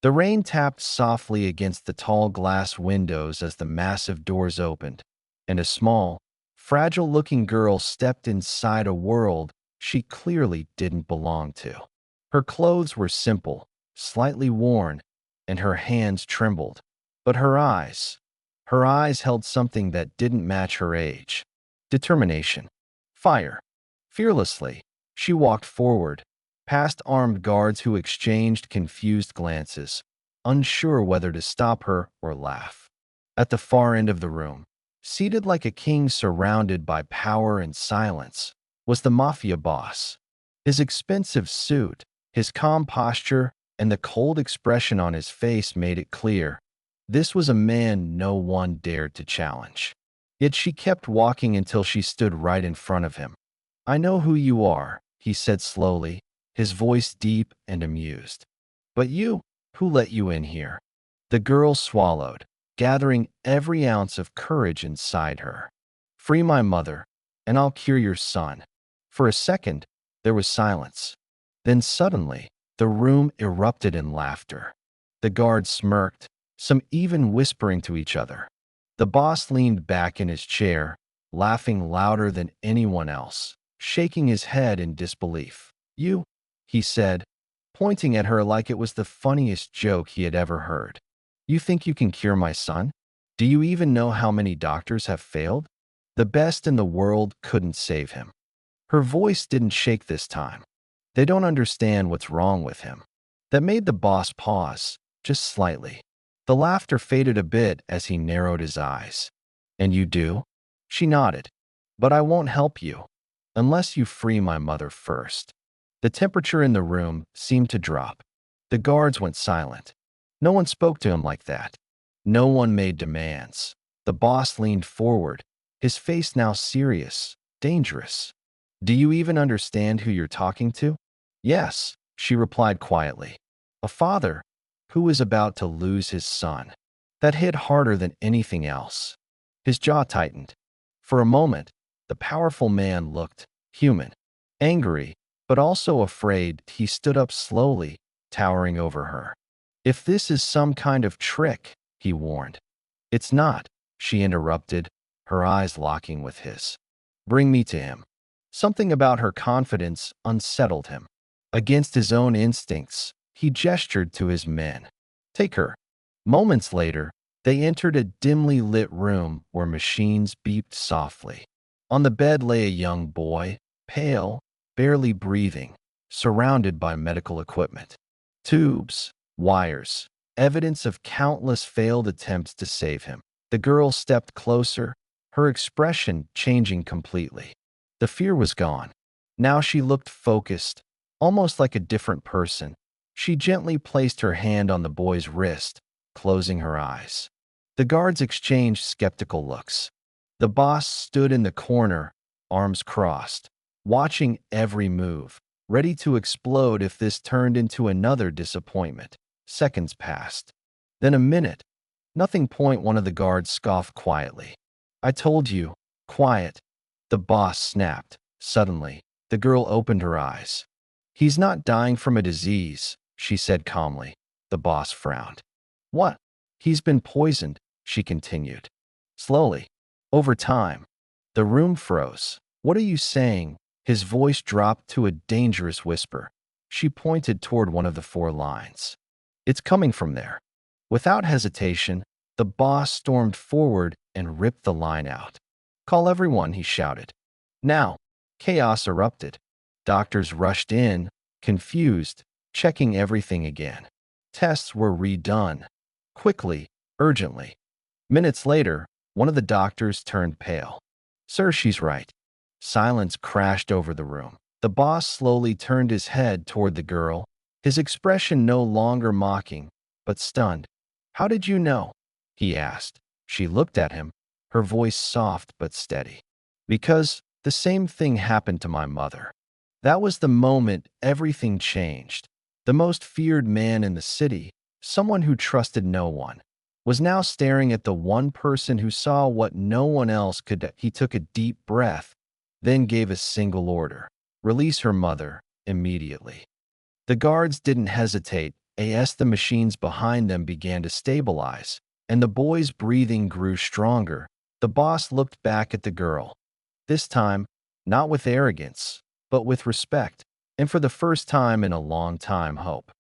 The rain tapped softly against the tall glass windows as the massive doors opened, and a small, fragile-looking girl stepped inside a world she clearly didn't belong to. Her clothes were simple, slightly worn, and her hands trembled. But her eyes held something that didn't match her age. Determination. Fire. Fearlessly, she walked forward, past armed guards who exchanged confused glances, unsure whether to stop her or laugh. At the far end of the room, seated like a king surrounded by power and silence, was the mafia boss. His expensive suit, his calm posture, and the cold expression on his face made it clear this was a man no one dared to challenge. Yet she kept walking until she stood right in front of him. "I know who you are," he said slowly, his voice deep and amused. "But you, who let you in here?" The girl swallowed, gathering every ounce of courage inside her. "Free my mother, and I'll cure your son." For a second, there was silence. Then suddenly, the room erupted in laughter. The guards smirked, some even whispering to each other. The boss leaned back in his chair, laughing louder than anyone else, shaking his head in disbelief. "You," he said, pointing at her like it was the funniest joke he had ever heard. "You think you can cure my son? Do you even know how many doctors have failed? The best in the world couldn't save him." Her voice didn't shake this time. "They don't understand what's wrong with him." That made the boss pause, just slightly. The laughter faded a bit as he narrowed his eyes. "And you do?" She nodded. "But I won't help you, unless you free my mother first." The temperature in the room seemed to drop. The guards went silent. No one spoke to him like that. No one made demands. The boss leaned forward, his face now serious, dangerous. "Do you even understand who you're talking to?" "Yes," she replied quietly. "A father who was about to lose his son." That hit harder than anything else. His jaw tightened. For a moment, the powerful man looked human, angry, but also afraid. He stood up slowly, towering over her. "If this is some kind of trick," he warned. "It's not," she interrupted, her eyes locking with his. "Bring me to him." Something about her confidence unsettled him. Against his own instincts, he gestured to his men. "Take her." Moments later, they entered a dimly lit room where machines beeped softly. On the bed lay a young boy, pale, barely breathing, surrounded by medical equipment. Tubes, wires, evidence of countless failed attempts to save him. The girl stepped closer, her expression changing completely. The fear was gone. Now she looked focused, almost like a different person. She gently placed her hand on the boy's wrist, closing her eyes. The guards exchanged skeptical looks. The boss stood in the corner, arms crossed, watching every move, ready to explode if this turned into another disappointment. Seconds passed. Then a minute. "Nothing. Point," one of the guards scoffed quietly. "I told you." "Quiet," the boss snapped. Suddenly, the girl opened her eyes. "He's not dying from a disease," she said calmly. The boss frowned. "What?" "He's been poisoned," she continued. "Slowly. Over time." The room froze. "What are you saying?" His voice dropped to a dangerous whisper. She pointed toward one of the 4 lines. "It's coming from there." Without hesitation, the boss stormed forward and ripped the line out. "Call everyone," he shouted. Now, chaos erupted. Doctors rushed in, confused, checking everything again. Tests were redone, quickly, urgently. Minutes later, one of the doctors turned pale. "Sir, she's right." Silence crashed over the room. The boss slowly turned his head toward the girl, his expression no longer mocking, but stunned. "How did you know?" he asked. She looked at him, her voice soft but steady. "Because the same thing happened to my mother." That was the moment everything changed. The most feared man in the city, someone who trusted no one, was now staring at the one person who saw what no one else could. He took a deep breath, then gave a single order: release her mother immediately. The guards didn't hesitate. As the machines behind them began to stabilize, and the boy's breathing grew stronger, the boss looked back at the girl. This time, not with arrogance, but with respect, and for the first time in a long time, hope.